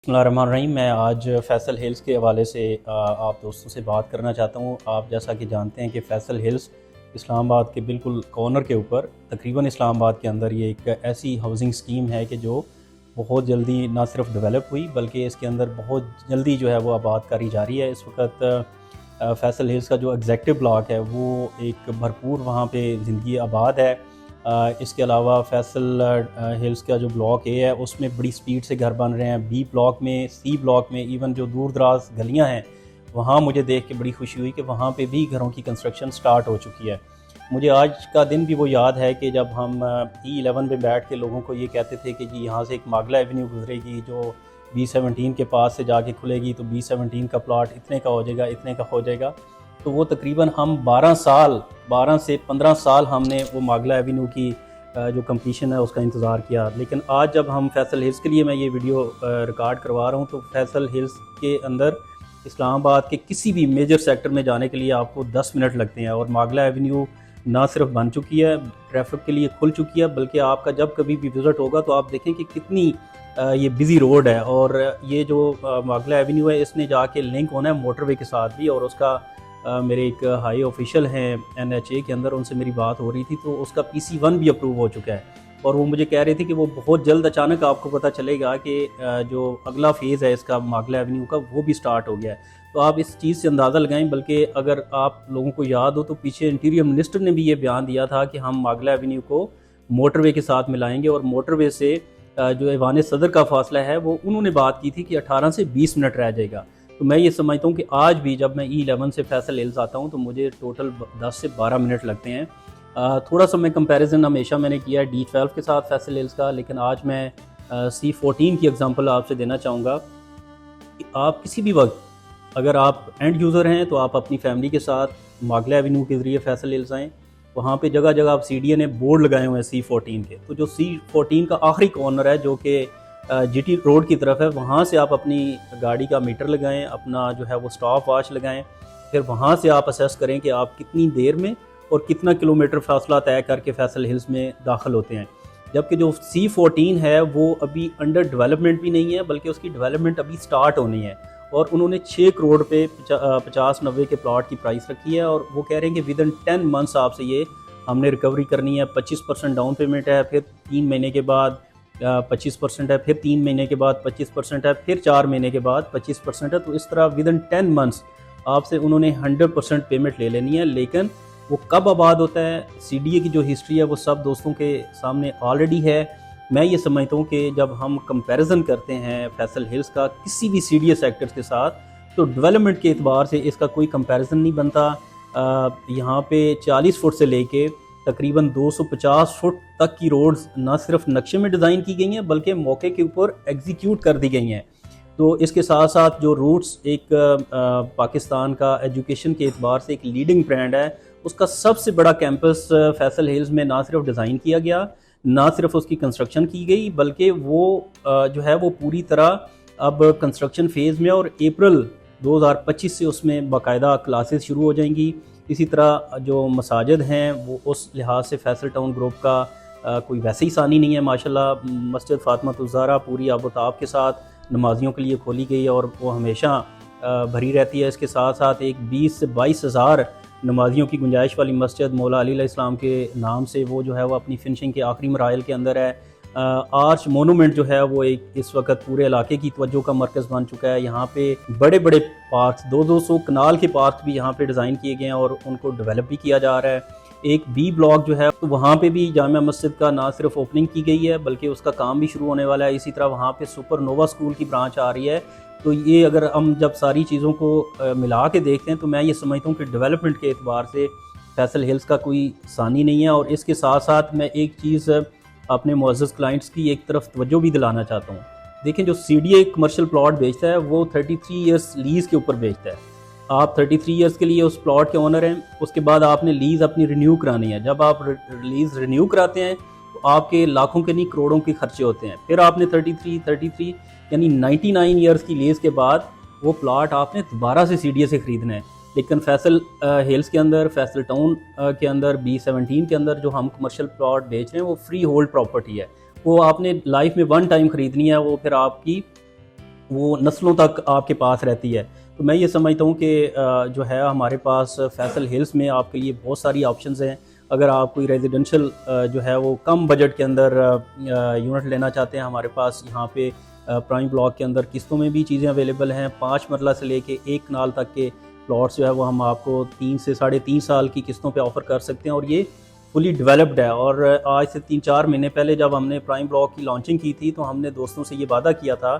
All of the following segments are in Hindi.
बिस्मिल्लाहिर्रहमानिर्रहीम। मैं आज फैसल हिल्स के हवाले से आप दोस्तों से बात करना चाहता हूँ। आप जैसा कि जानते हैं कि फैसल हिल्स इस्लामाबाद के बिल्कुल कॉर्नर के ऊपर तकरीबन इस्लामाबाद के अंदर ये एक ऐसी हाउसिंग स्कीम है कि जो बहुत जल्दी ना सिर्फ डेवलप हुई बल्कि इसके अंदर बहुत जल्दी जो है वो आबादकारी जारी है। इस वक्त फैसल हिल्स का जो एग्जेक्टिव ब्लॉक है वो एक भरपूर वहाँ पे ज़िंदगी आबाद है। इसके अलावा फैसल हिल्स का जो ब्लॉक ए है उसमें बड़ी स्पीड से घर बन रहे हैं। बी ब्लॉक में, सी ब्लॉक में, इवन जो दूर दराज गलियां हैं वहाँ मुझे देख के बड़ी खुशी हुई कि वहाँ पे भी घरों की कंस्ट्रक्शन स्टार्ट हो चुकी है। मुझे आज का दिन भी वो याद है कि जब हम E11 पे बैठ के लोगों को ये कहते थे कि जी यहाँ से एक मागला एवेन्यू गुजरेगी जो B17 के पास से जाके खुलेगी, तो B17 का प्लॉट इतने का हो जाएगा, इतने का हो जाएगा। तो वो तकरीबन हम 12 से 15 साल हमने वो मागला एवेन्यू की जो कंप्लीशन है उसका इंतज़ार किया। लेकिन आज जब हम फैसल हिल्स के लिए मैं ये वीडियो रिकॉर्ड करवा रहा हूँ तो फैसल हिल्स के अंदर इस्लामाबाद के किसी भी मेजर सेक्टर में जाने के लिए आपको 10 मिनट लगते हैं। और मागला एवेन्यू ना सिर्फ बन चुकी है, ट्रैफिक के लिए खुल चुकी है, बल्कि आपका जब कभी भी विज़िट होगा तो आप देखें कि कितनी ये बिज़ी रोड है। और ये जो मागला एवेन्यू है इसने जाके लिंक होना है मोटरवे के साथ भी। और उसका मेरे एक हाई ऑफिशियल हैं NHA के अंदर, उनसे मेरी बात हो रही थी तो उसका PC1 भी अप्रूव हो चुका है। और वो मुझे कह रहे थे कि वो बहुत जल्द अचानक आपको पता चलेगा कि जो अगला फेज़ है इसका मागला एवेन्यू का वो भी स्टार्ट हो गया है। तो आप इस चीज़ से अंदाज़ा लगाएं। बल्कि अगर आप लोगों को याद हो तो पीछे इंटीरियर मिनिस्टर ने भी ये बयान दिया था कि हम मागला एवेन्यू को मोटरवे के साथ मिलाएंगे। और मोटरवे से जो ऐवान सदर का फासला है वो उन्होंने बात की थी कि 18 से 20 मिनट रह जाएगा। तो मैं ये समझता हूँ कि आज भी जब मैं E11 से फैसल हिल्स आता हूँ तो मुझे टोटल 10 से 12 मिनट लगते हैं। थोड़ा सा मैं कंपैरिजन हमेशा मैंने किया है D12 के साथ फैसल हिल्स का, लेकिन आज मैं C14 की एग्जांपल आपसे देना चाहूँगा कि आप किसी भी वक्त अगर आप एंड यूज़र हैं तो आप अपनी फैमिली के साथ मागला एवेन्यू के ज़रिए फैसल हिल्स आएँ। वहाँ पे जगह जगह आप CDA ने बोर्ड लगाए हुए हैं C14 के। तो जो C14 का आखिरी कॉर्नर है जो कि GT रोड की तरफ है, वहाँ से आप अपनी गाड़ी का मीटर लगाएं, अपना जो है वो स्टॉप वॉच लगाएं। फिर वहाँ से आप असेस करें कि आप कितनी देर में और कितना किलोमीटर फासला तय करके फैसल हिल्स में दाखिल होते हैं। जबकि जो C14 है वो अभी अंडर डेवलपमेंट भी नहीं है, बल्कि उसकी डेवलपमेंट अभी स्टार्ट होनी है। और उन्होंने 6 करोड़ पे 50-90 के प्लॉट की प्राइस रखी है। और वो कह रहे हैं कि विद इन 10 मंथ्स आपसे ये हमने रिकवरी करनी है। 25% डाउन पेमेंट है, फिर 3 महीने के बाद 25% है, फिर 3 महीने के बाद 25% है, फिर 4 महीने के बाद 25% है। तो इस तरह विद इन 10 मंथ्स आपसे उन्होंने 100% पेमेंट ले लेनी है। लेकिन वो कब आबाद होता है, CDA की जो हिस्ट्री है वो सब दोस्तों के सामने ऑलरेडी है। मैं ये समझता हूँ कि जब हम कंपैरिजन करते हैं फैसल हिल्स का किसी भी CDA सेक्टर्स के साथ तो डेवलपमेंट के एतबार से इसका कोई कंपैरिजन नहीं बनता। यहाँ पे 40 फुट से लेके तकरीबन 250 फुट तक की रोड्स ना सिर्फ नक्शे में डिज़ाइन की गई हैं बल्कि मौके के ऊपर एग्जीक्यूट कर दी गई हैं। तो इसके साथ साथ जो रूट्स एक पाकिस्तान का एजुकेशन के एतबार से एक लीडिंग ब्रांड है, उसका सबसे बड़ा कैंपस फैसल हिल्स में ना सिर्फ डिज़ाइन किया गया, ना सिर्फ उसकी कंस्ट्रक्शन की गई, बल्कि वो जो है वो पूरी तरह अब कंस्ट्रक्शन फेज़ में। और अप्रैल 2025 से उसमें बाकायदा क्लासेस शुरू हो जाएंगी। इसी तरह जो मसाजिद हैं वो उस लिहाज से फैसल टाउन ग्रुप का कोई वैसे ही सानी नहीं है। माशाल्लाह मस्जिद फ़ातिमा-उज़-ज़हरा पूरी आबोताब के साथ नमाजियों के लिए खोली गई है और वो हमेशा भरी रहती है। इसके साथ साथ एक 20 से 22 हज़ार नमाजियों की गुंजाइश वाली मस्जिद मौला अली अलैहिस्सलाम के नाम से वो जो है वो अपनी फिनिशिंग के आखिरी मराइल के अंदर है। आर्च मोनूमेंट जो है वो एक इस वक्त पूरे इलाके की तवज्जो का मरकज़ बन चुका है। यहाँ पे बड़े बड़े पार्क्स 200 कनाल के पार्क भी यहाँ पे डिज़ाइन किए गए हैं और उनको डेवलप भी किया जा रहा है। एक B ब्लॉक जो है तो वहाँ पे भी जामिया मस्जिद का ना सिर्फ ओपनिंग की गई है बल्कि उसका काम भी शुरू होने वाला है। इसी तरह वहाँ पे सुपर नोवा स्कूल की ब्रांच आ रही है। तो ये अगर हम जब सारी चीज़ों को मिला के देखते हैं तो मैं ये समझता हूँ कि डेवलपमेंट के एतबार से फैसल हिल्स का कोई सानी नहीं है। और इसके साथ साथ मैं एक चीज़ अपने मुअज़्ज़ज़ क्लाइंट्स की एक तरफ तवज्जो भी दिलाना चाहता हूँ। देखें, जो CDA कमर्शियल प्लॉट बेचता है वो 33 ईयर्स लीज़ के ऊपर बेचता है। आप 33 ईयर्स के लिए उस प्लॉट के ओनर हैं, उसके बाद आपने लीज़ अपनी रिन्यू करानी है। जब आप लीज़ रिन्यू कराते हैं तो आपके लाखों के नहीं करोड़ों के खर्चे होते हैं। फिर आपने 33 यानी 99 ईयर्स की लीज़ के बाद वो प्लॉट आपने दोबारा से CDA से ख़रीदना है। लेकिन फैसल हिल्स के अंदर, फैसल टाउन के अंदर, B17 के अंदर जो हम कमर्शियल प्लॉट बेच रहे हैं वो फ्री होल्ड प्रॉपर्टी है। वो आपने लाइफ में वन टाइम ख़रीदनी है, वो फिर आपकी वो नस्लों तक आपके पास रहती है। तो मैं ये समझता हूँ कि जो है हमारे पास फैसल हिल्स में आपके लिए बहुत सारी ऑप्शंस हैं। अगर आप कोई रेजिडेंशियल जो है वो कम बजट के अंदर यूनिट लेना चाहते हैं, हमारे पास यहाँ पे प्राइम ब्लॉक के अंदर किस्तों में भी चीज़ें अवेलेबल हैं। 5 मरला से लेके 1 कनाल तक के प्लॉट्स जो है वो हम आपको 3 से साढ़े 3 साल की किस्तों पे ऑफ़र कर सकते हैं, और ये फुली डेवलप्ड है। और आज से 3-4 महीने पहले जब हमने प्राइम ब्लॉक की लॉन्चिंग की थी, तो हमने दोस्तों से ये वादा किया था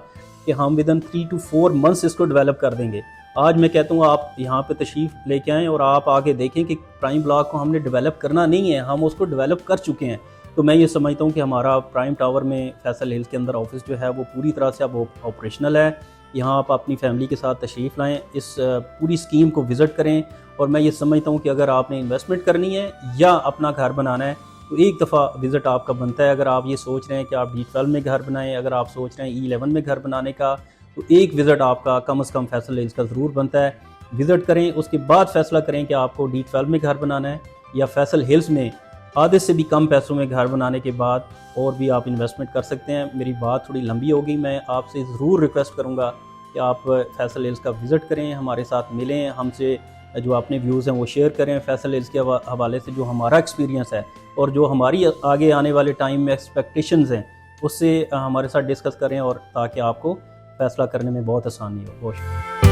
कि हम विदिन 3 to 4 मंथ्स इसको डेवलप कर देंगे। आज मैं कहता हूँ आप यहाँ पे तशरीफ़ लेके आएँ और आप आके देखें कि प्राइम ब्लॉक को हमने डेवलप करना नहीं है, हम उसको डेवलप कर चुके हैं। तो मैं ये समझता हूँ कि हमारा प्राइम टावर में फैसल हिल्स के अंदर ऑफिस जो है वो पूरी तरह से अब ऑपरेशनल है। यहाँ आप अपनी फैमिली के साथ तशरीफ़ लाएँ, इस पूरी स्कीम को विज़िट करें। और मैं ये समझता हूँ कि अगर आपने इन्वेस्टमेंट करनी है या अपना घर बनाना है, तो एक दफ़ा विज़िट आपका बनता है। अगर आप ये सोच रहे हैं कि आप D12 में घर बनाएं, अगर आप सोच रहे हैं E11 में घर बनाने का, तो एक विज़िट आपका कम से कम फैसल हिल्स का ज़रूर बनता है। विज़िट करें, उसके बाद फ़ैसला करें कि आपको D12 में घर बनाना है या फैसल हिल्स में आधे से भी कम पैसों में घर बनाने के बाद और भी आप इन्वेस्टमेंट कर सकते हैं। मेरी बात थोड़ी लंबी हो गई, मैं आपसे ज़रूर रिक्वेस्ट करूँगा कि आप फैसल हिल्स का विज़िट करें, हमारे साथ मिलें, हमसे जो अपने व्यूज़ हैं वो शेयर करें फैसल हिल्स के हवाले से, जो हमारा एक्सपीरियंस है और जो हमारी आगे आने वाले टाइम में एक्सपेक्टेशंस हैं उससे हमारे साथ डिस्कस करें, और ताकि आपको फ़ैसला करने में बहुत आसानी हो। बहुत शुक्रिया।